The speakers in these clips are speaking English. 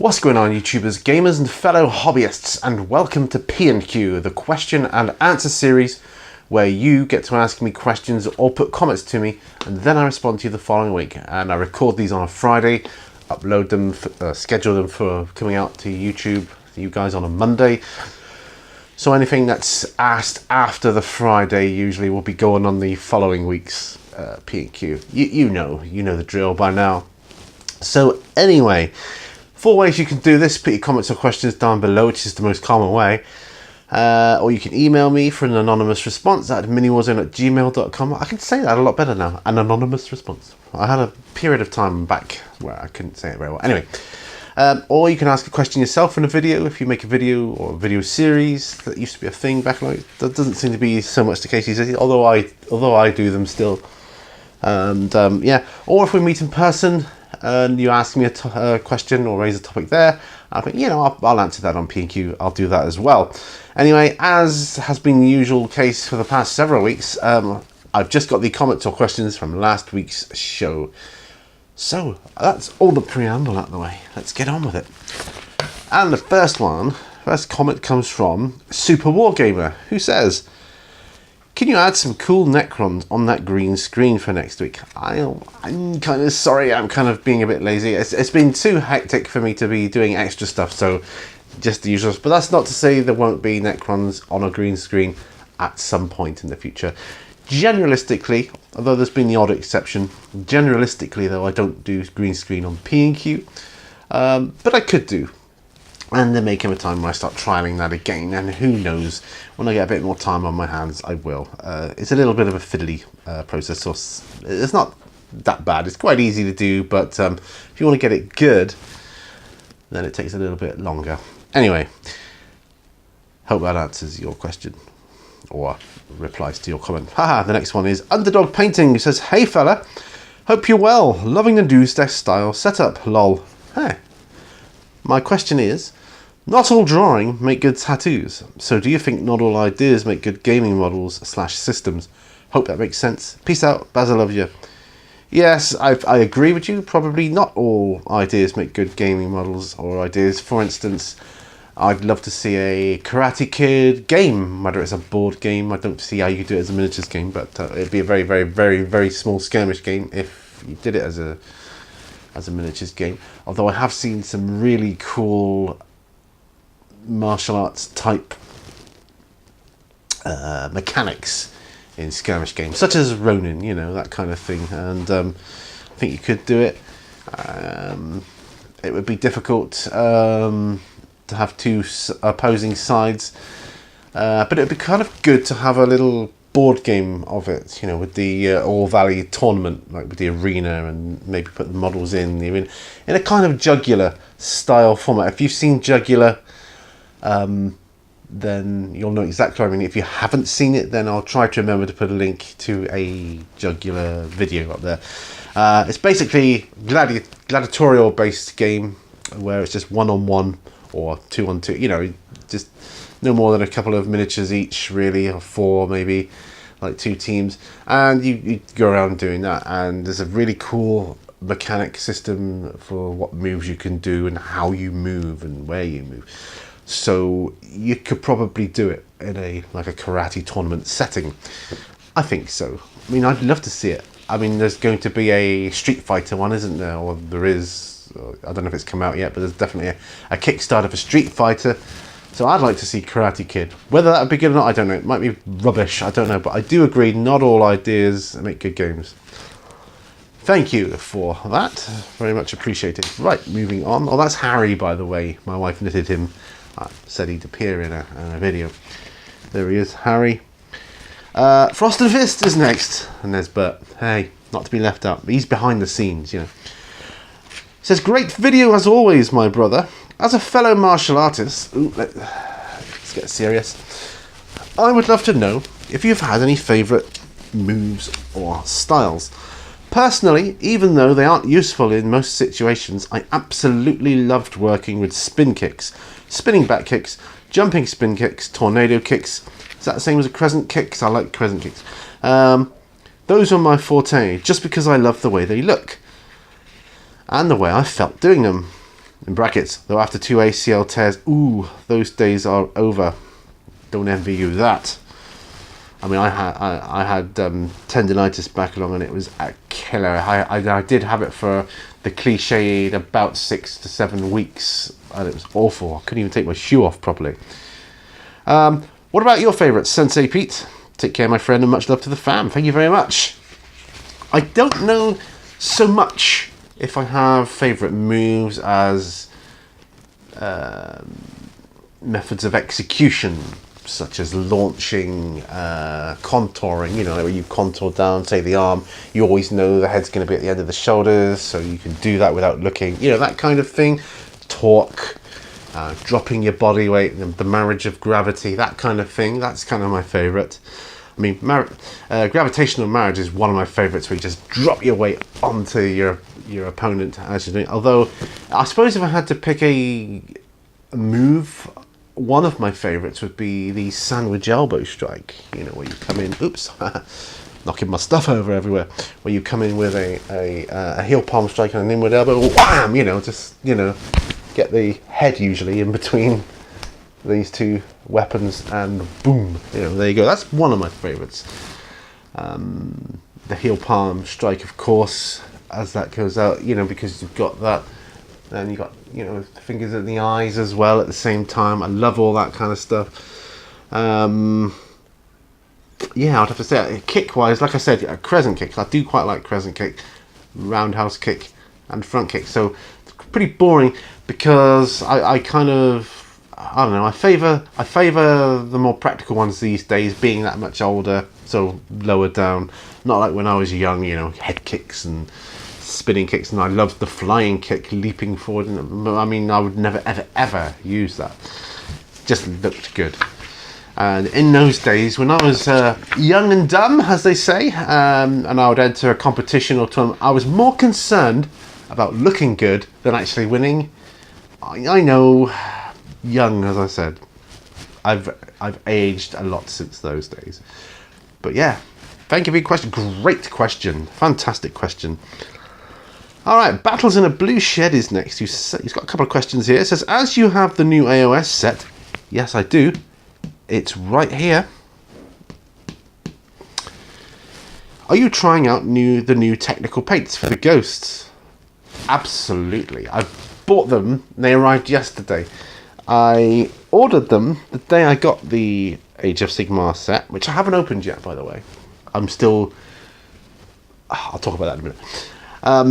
What's going on, YouTubers, gamers and fellow hobbyists, and welcome to P&Q, the question and answer series where you get to ask me questions or put comments to me, and then I respond to you the following week. And I record these on a Friday, upload them, schedule them for coming out to YouTube for you guys on a Monday. So anything that's asked after the Friday usually will be going on the following week's P&Q. You know the drill by now. So anyway, 4 ways you can do this. Put your comments or questions down below, which is the most common way. Or you can email me for an anonymous response at miniwarzone@gmail.com. I can say that a lot better now. An anonymous response. I had a period of time back where I couldn't say it very well. Anyway, or you can ask a question yourself in a video if you make a video or a video series. That used to be a thing back then. That doesn't seem to be so much the case these days, although I do them still. And yeah, or if we meet in person and you ask me a question or raise a topic there, I think, I'll answer that on P&Q. I'll do that as well. Anyway, as has been the usual case for the past several weeks, I've just got the comments or questions from last week's show. So that's all the preamble out of the way. Let's get on with it. And the first comment comes from Super Wargamer, who says, "Can you add some cool Necrons on that green screen for next week?" I'm kind of sorry, I'm kind of being a bit lazy. It's been too hectic for me to be doing extra stuff, so just the usual. But that's not to say there won't be Necrons on a green screen at some point in the future. Generalistically, although there's been the odd exception, generalistically though, I don't do green screen on P&Q, but I could do. And there may come a time when I start trialling that again, and who knows, when I get a bit more time on my hands, I will. It's a little bit of a fiddly process, so it's not that bad. It's quite easy to do, but if you want to get it good, then it takes a little bit longer. Anyway, hope that answers your question, or replies to your comment. Haha, the next one is Underdog Painting, who says, "Hey fella, hope you're well. Loving the Doomsday style setup, lol. Hey. My question is, not all drawing make good tattoos, so do you think not all ideas make good gaming models/systems? Hope that makes sense. Peace out, Basil, love you." Yes, I agree with you. Probably not all ideas make good gaming models or ideas. For instance, I'd love to see a Karate Kid game, whether it's a board game. I don't see how you could do it as a miniatures game, but it'd be a very, very, very, very small skirmish game if you did it as a miniatures game. Although I have seen some really cool martial arts type mechanics in skirmish games, such as Ronin, that kind of thing. And I think you could do it. It would be difficult to have two opposing sides, but it'd be kind of good to have a little board game of it, with the All Valley tournament, like with the arena, and maybe put the models in a kind of jugular style format. If you've seen Jugular, then you'll know exactly what I mean. If you haven't seen it, then I'll try to remember to put a link to a Jugular video up there. It's basically gladiatorial based game where it's just 1-on-1 or 2-on-2, just no more than a couple of miniatures each, really, or 4 maybe, like 2 teams, and you go around doing that. And there's a really cool mechanic system for what moves you can do and how you move and where you move. So you could probably do it in a karate tournament setting. I think so. I'd love to see it. There's going to be a Street Fighter one, isn't there? Or there is. I don't know if it's come out yet, but there's definitely a Kickstarter for Street Fighter. So I'd like to see Karate Kid. Whether that would be good or not, I don't know. It might be rubbish, I don't know. But I do agree, not all ideas make good games. Thank you for that. Very much appreciated. Right, moving on. Oh, that's Harry, by the way. My wife knitted him. I said he'd appear in a video. There he is, Harry. Frost and Fist is next. And there's Bert. Hey, not to be left out. He's behind the scenes, Says, "Great video as always, my brother. As a fellow martial artist," let's get serious, "I would love to know if you've had any favourite moves or styles. Personally, even though they aren't useful in most situations, I absolutely loved working with spin kicks, spinning back kicks, jumping spin kicks, tornado kicks." Is that the same as a crescent kick? 'Cause I like crescent kicks. "Those were my forte, just because I love the way they look and the way I felt doing them. In brackets, though after 2 ACL tears, ooh, those days are over. Don't envy you that. I mean, I had tendonitis back along, and it was a killer. I did have it for the cliched about 6 to 7 weeks, and it was awful. I couldn't even take my shoe off properly. What about your favourites, Sensei Pete? Take care, my friend, and much love to the fam. Thank you very much. I don't know so much if I have favourite moves as methods of execution, such as launching, contouring, you know, where you contour down, say, the arm. You always know the head's going to be at the end of the shoulders, so you can do that without looking, you know, that kind of thing. Torque, dropping your body weight, the marriage of gravity, that kind of thing. That's kind of my favourite. I mean, gravitational marriage is one of my favourites, where you just drop your weight onto your opponent as you're doing. Although, I suppose if I had to pick a move, one of my favourites would be the sandwich elbow strike. You know, where you come in, oops, knocking my stuff over everywhere. Where you come in with a heel palm strike and an inward elbow, wham! You know, just, you know, get the head usually in between these two weapons, and boom, you know, there you go. That's one of my favourites. The heel palm strike, of course, as that goes out, you know, because you've got that, and you've got, you know, the fingers in the eyes as well at the same time. I love all that kind of stuff. Yeah, I'd have to say, kick-wise, like I said, a crescent kick. I do quite like crescent kick, roundhouse kick, and front kick. So it's pretty boring, because I kind of, I don't know, I favour the more practical ones these days, being that much older, so lower down. Not like when I was young, you know, head kicks and spinning kicks, and I loved the flying kick, leaping forward. I mean, I would never, ever, ever use that. Just looked good. And in those days, when I was young and dumb, as they say, and I would enter a competition or tournament, I was more concerned about looking good than actually winning. I know, young, as I said, I've aged a lot since those days. But yeah, thank you for your question. Great question. Fantastic question. All right, Battles in a Blue Shed is next. He's got a couple of questions here. It says, as you have the new AOS set, yes, I do. It's right here. Are you trying out the new technical paints for the ghosts? Absolutely. I've bought them. They arrived yesterday. I ordered them the day I got the Age of Sigmar set, which I haven't opened yet, by the way. I'm still... I'll talk about that in a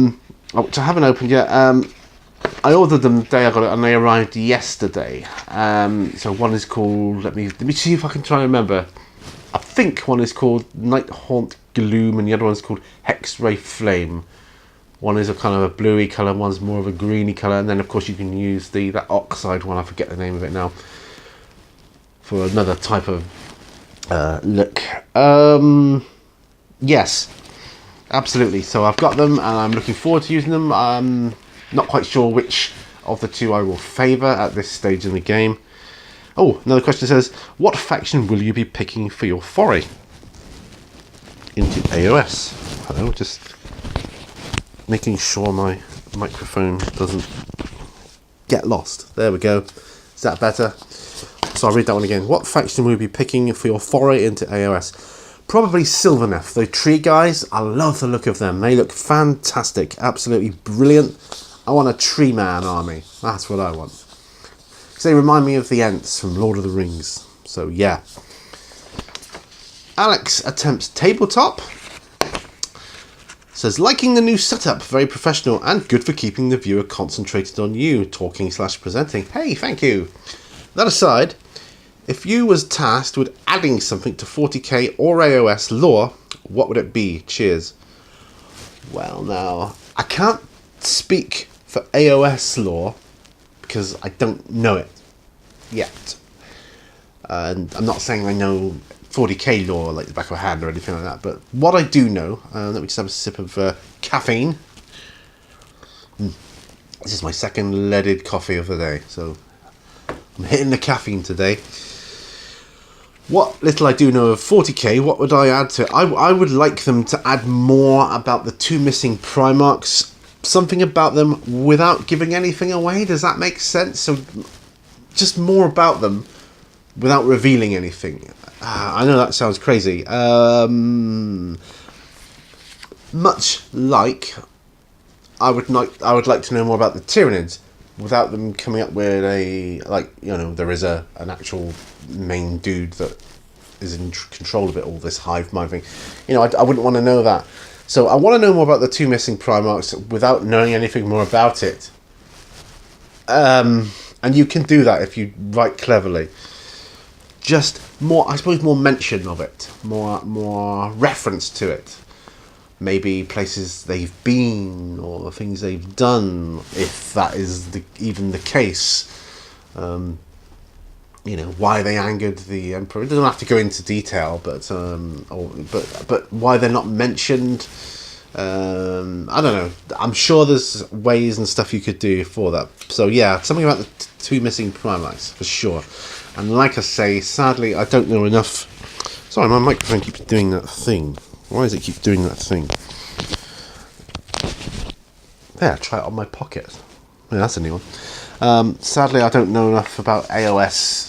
minute. Which I haven't opened yet. I ordered them the day I got it, and they arrived yesterday. So one is called... Let me see if I can try and remember. I think one is called Night Haunt Gloom, and the other one's called Hex-Ray Flame. One is a kind of a bluey colour, one's more of a greeny colour, and then of course you can use that oxide one, I forget the name of it now, for another type of look. Yes, absolutely. So I've got them, and I'm looking forward to using them. I'm not quite sure which of the two I will favour at this stage in the game. Oh, another question says, what faction will you be picking for your foray into AOS? I don't know, just making sure my microphone doesn't get lost. There we go. Is that better? So I'll read that one again. What faction will you be picking for your foray into AOS? Probably Sylvaneth. The tree guys, I love the look of them. They look fantastic. Absolutely brilliant. I want a tree man army. That's what I want. Because they remind me of the Ents from Lord of the Rings. So yeah. Alex attempts tabletop. Says, liking the new setup, very professional and good for keeping the viewer concentrated on you, talking/presenting. Hey, thank you. That aside, if you was tasked with adding something to 40k or AOS lore, what would it be? Cheers. Well, now, I can't speak for AOS lore because I don't know it yet. And I'm not saying I know 40k lore like the back of a hand or anything like that, but what I do know, let me just have a sip of caffeine. This is my second leaded coffee of the day, so I'm hitting the caffeine today. What little I do know of 40k, what would I add to it? I would like them to add more about the two missing Primarchs something about them without giving anything away. Does that make sense? So just more about them without revealing anything. I know that sounds crazy. Much like I would like to know more about the Tyranids without them coming up with there is an actual main dude that is in control of it all, this hive mind thing. I wouldn't want to know that. So I want to know more about the 2 missing Primarchs without knowing anything more about it. And you can do that if you write cleverly. Just more, I suppose, more mention of it, more reference to it. Maybe places they've been or the things they've done, if that is even the case. Why they angered the Emperor. It doesn't have to go into detail, but why they're not mentioned. I don't know. I'm sure there's ways and stuff you could do for that. So yeah, something about the 2 missing Primarchs for sure. And like I say, sadly, I don't know enough. Sorry, my microphone keeps doing that thing. Why does it keep doing that thing? There, try it on my pocket. Yeah, that's a new one. Sadly, I don't know enough about AOS.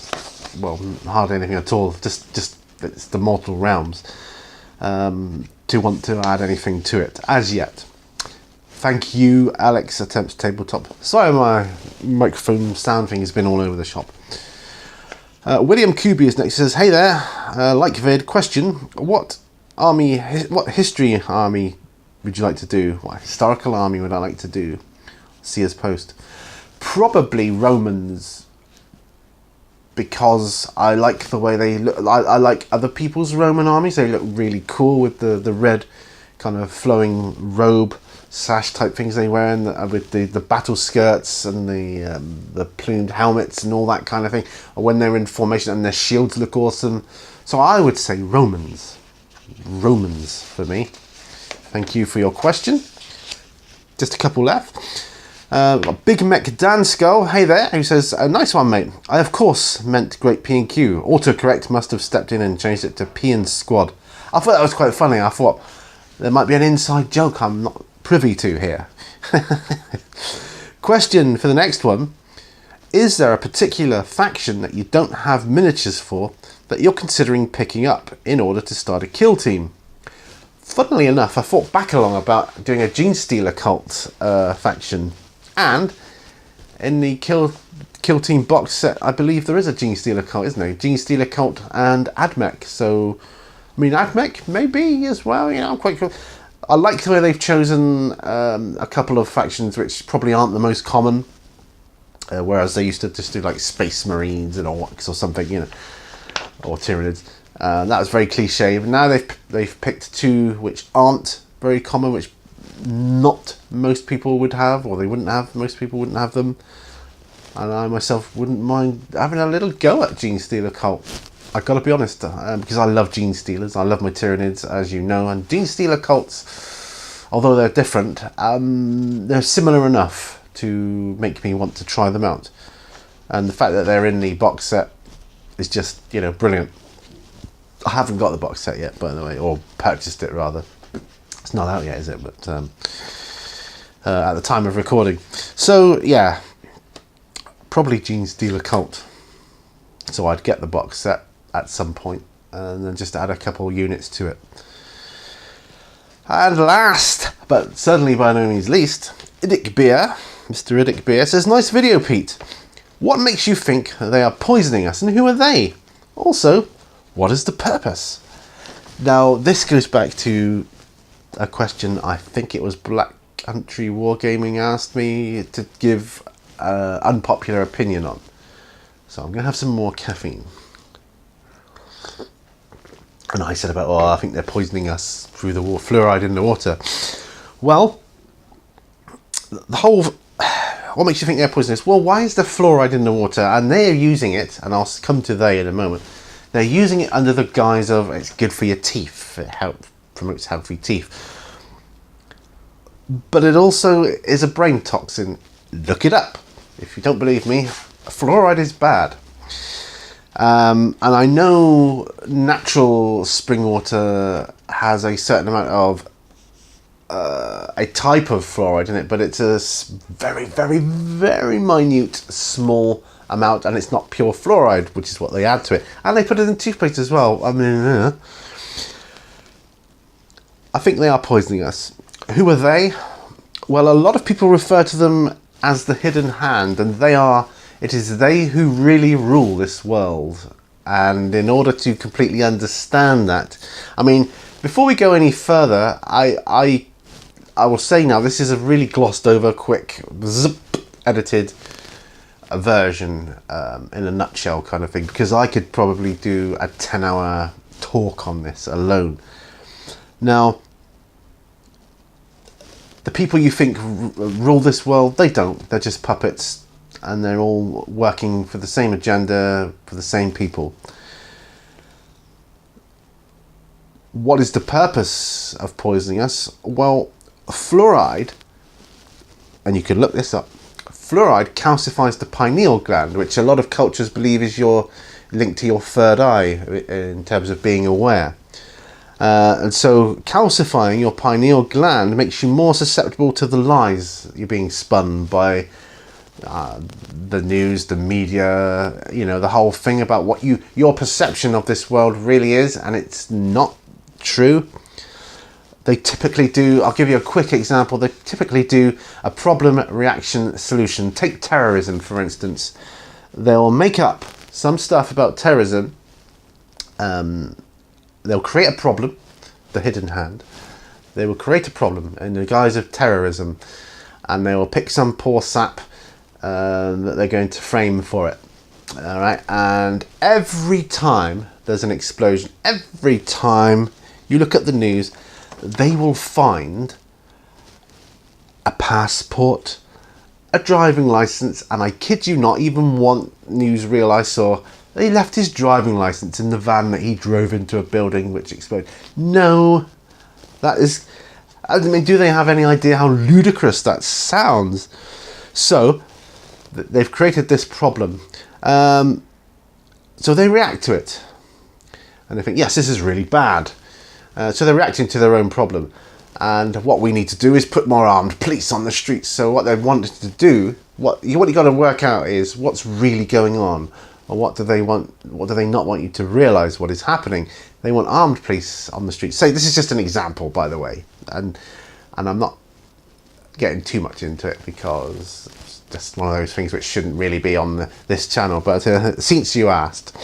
Well, hardly anything at all. Just it's the Mortal Realms. To want to add anything to it as yet. Thank you, Alex Attempts Tabletop. Sorry, my microphone sound thing has been all over the shop. William Kubi is next. He says, "Hey there, like vid. Question: What history army would you like to do? What historical army would I like to do?" See his post. Probably Romans, because I like the way they look. I like other people's Roman armies. They look really cool with the red kind of flowing robe sash type things they wear, and with the battle skirts and the plumed helmets and all that kind of thing. When they're in formation, and their shields look awesome. So I would say Romans for me. Thank you for your question. Just a couple left. Big Mech Dan Skull, hey there, who says, "A nice one, mate. I of course meant Great P&Q. Autocorrect must have stepped in and changed it to P and Squad." I thought that was quite funny. I thought there might be an inside joke I'm not privy to here. Question for the next one: is there a particular faction that you don't have miniatures for that you're considering picking up in order to start a kill team? Funnily enough, I thought back along about doing a Gene Stealer cult faction, and in the kill team box set, I believe there is a Gene Stealer cult, isn't there? Gene Stealer cult and Admech. So, I mean, Admech maybe as well. I'm quite cool. I like the way they've chosen a couple of factions which probably aren't the most common, whereas they used to just do like Space Marines and Orcs or something, or Tyranids. That was very cliche. But now they've picked 2 which aren't very common, which not most people would have, or they wouldn't have. Most people wouldn't have them, and I myself wouldn't mind having a little go at Gene Stealer cult. I've got to be honest, because I love Gene Stealers. I love my Tyranids, as you know, and Gene Stealer cults, although they're different, they're similar enough to make me want to try them out. And the fact that they're in the box set is just, brilliant. I haven't got the box set yet, by the way, or purchased it rather. It's not out yet, is it? But at the time of recording. So, yeah, probably Gene Stealer cult. So I'd get the box set at some point and then just add a couple units to it. And last, but certainly by no means least, Iddick Beer, Mr. Iddick Beer says, "Nice video, Pete. What makes you think they are poisoning us, and who are they? Also, what is the purpose?" Now, this goes back to a question I think it was Black Country Wargaming asked me to give unpopular opinion on. So I'm going to have some more caffeine. And I said about, I think they're poisoning us through the fluoride in the water. Well, the whole... What makes you think they're poisonous? Well, why is there fluoride in the water? And they're using it, and I'll come to they in a moment. They're using it under the guise of it's good for your teeth. It promotes healthy teeth. But it also is a brain toxin. Look it up. If you don't believe me, fluoride is bad. And I know natural spring water has a certain amount of a type of fluoride in it, but it's a very, very, very minute, small amount, and it's not pure fluoride, which is what they add to it. And they put it in toothpaste as well. I mean, I think they are poisoning us. Who are they? Well, a lot of people refer to them as the hidden hand, and it is they who really rule this world. And in order to completely understand that, I mean, before we go any further, I will say now, this is a really glossed over, quick, zip, edited version in a nutshell kind of thing, because I could probably do a 10-hour talk on this alone. Now, the people you think rule this world, they don't. They're just puppets, and they're all working for the same agenda, for the same people. What is the purpose of poisoning us? Well, fluoride, and you can look this up, fluoride calcifies the pineal gland, which a lot of cultures believe is your link to your third eye in terms of being aware. And so calcifying your pineal gland makes you more susceptible to the lies you're being spun by the news, the media, you know, the whole thing about what your perception of this world really is, and it's not true. They typically do, I'll give you a quick example, they typically do a problem, reaction, solution. Take terrorism, for instance. They'll make up some stuff about terrorism. They'll create a problem, the hidden hand. They will create a problem in the guise of terrorism, and they will pick some poor sap that they're going to frame for it. All right, and every time there's an explosion, every time you look at the news, they will find a passport, a driving license, and I kid you not, even one newsreel I saw, he left his driving license in the van that he drove into a building which exploded. No, that is, I mean, do they have any idea how ludicrous that sounds? So, they've created this problem. So they react to it. And they think, yes, this is really bad. So they're reacting to their own problem. And what we need to do is put more armed police on the streets. So what they wanted to do, what you got to work out is what's really going on. Or what do they not want you to realise what is happening? They want armed police on the streets. Say, this is just an example, by the way. And I'm not getting too much into it because it's just one of those things which shouldn't really be on this channel. But since you asked,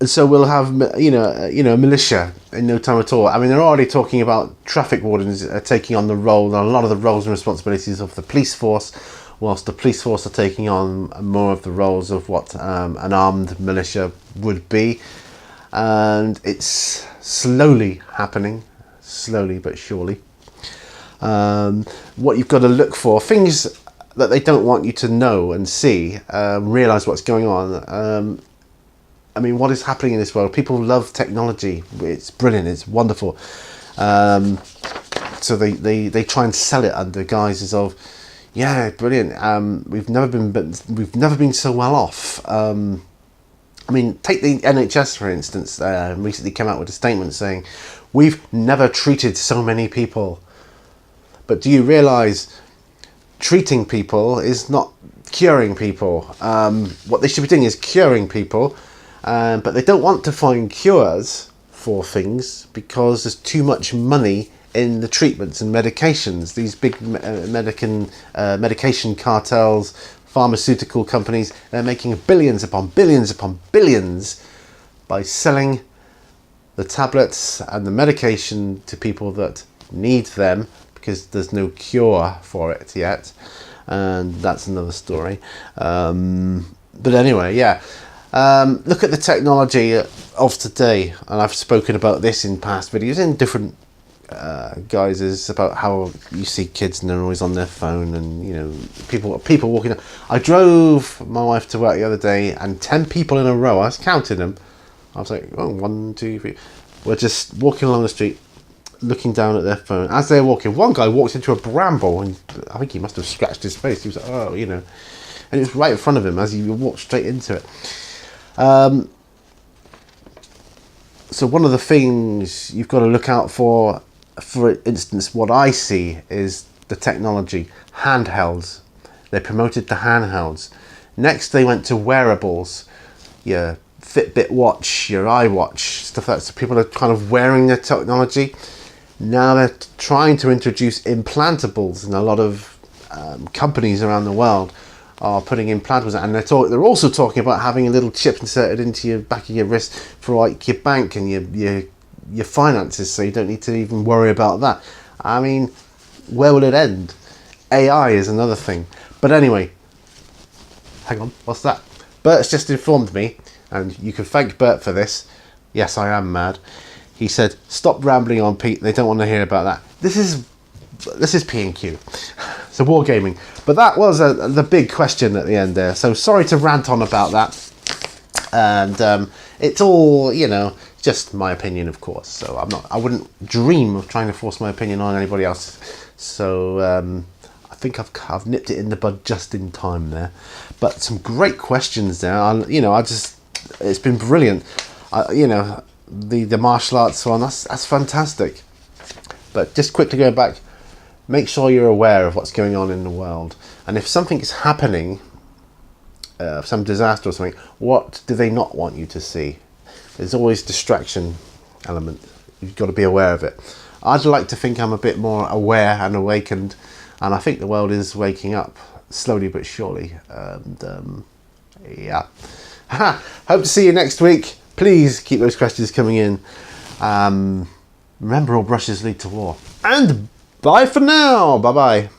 so we'll have militia in no time at all. I mean, they're already talking about traffic wardens taking on the role, and a lot of the roles and responsibilities of the police force, whilst the police force are taking on more of the roles of what an armed militia would be. And it's slowly happening, slowly but surely. What you've got to look for, things that they don't want you to know and see, realise what's going on. I mean, what is happening in this world? People love technology. It's brilliant. It's wonderful. So they try and sell it under guises of, yeah, brilliant. We've never been so well off. I mean, take the NHS for instance. Recently came out with a statement saying, we've never treated so many people. But do you realise treating people is not curing people? What they should be doing is curing people. But they don't want to find cures for things because there's too much money in the treatments and medications. These big medication cartels, pharmaceutical companies, they're making billions upon billions upon billions by selling the tablets and the medication to people that need them because there's no cure for it yet. And that's another story. But anyway, yeah. Look at the technology of today, and I've spoken about this in past videos in different guises about how you see kids and they're always on their phone, and people walking. I drove my wife to work the other day, and 10 people in a row. I was counting them. I was like, oh, 1, 2, 3. We're just walking along the street, looking down at their phone. As they're walking, one guy walks into a bramble, and I think he must have scratched his face. He was like, oh, and it was right in front of him as he walked straight into it. So one of the things you've got to look out for instance, what I see is the technology, handhelds. They promoted the handhelds. Next, they went to wearables, your Fitbit watch, your iWatch, stuff like that. So people are kind of wearing their technology. Now they're trying to introduce implantables, and a lot of companies around the world are putting implantables, and they're also talking about having a little chip inserted into your back of your wrist for like your bank and your finances, so you don't need to even worry about that. I mean, where will it end? AI is another thing. But anyway, hang on, what's that? Bert's just informed me, and you can thank Bert for this. Yes, I am mad. He said, "Stop rambling on, Pete. They don't want to hear about that." This is P&Q. So wargaming. But that was the big question at the end there. So sorry to rant on about that. And it's all, just my opinion, of course. So I wouldn't dream of trying to force my opinion on anybody else. So I think I've nipped it in the bud just in time there. But some great questions there. It's been brilliant. The martial arts one, that's fantastic. But just quickly go back, make sure you're aware of what's going on in the world. And if something is happening, some disaster or something, what do they not want you to see? There's always distraction element. You've got to be aware of it. I'd like to think I'm a bit more aware and awakened, and I think the world is waking up slowly but surely. And yeah. Hope to see you next week. Please keep those questions coming in. Remember, all brushes lead to war. And bye for now. Bye-bye.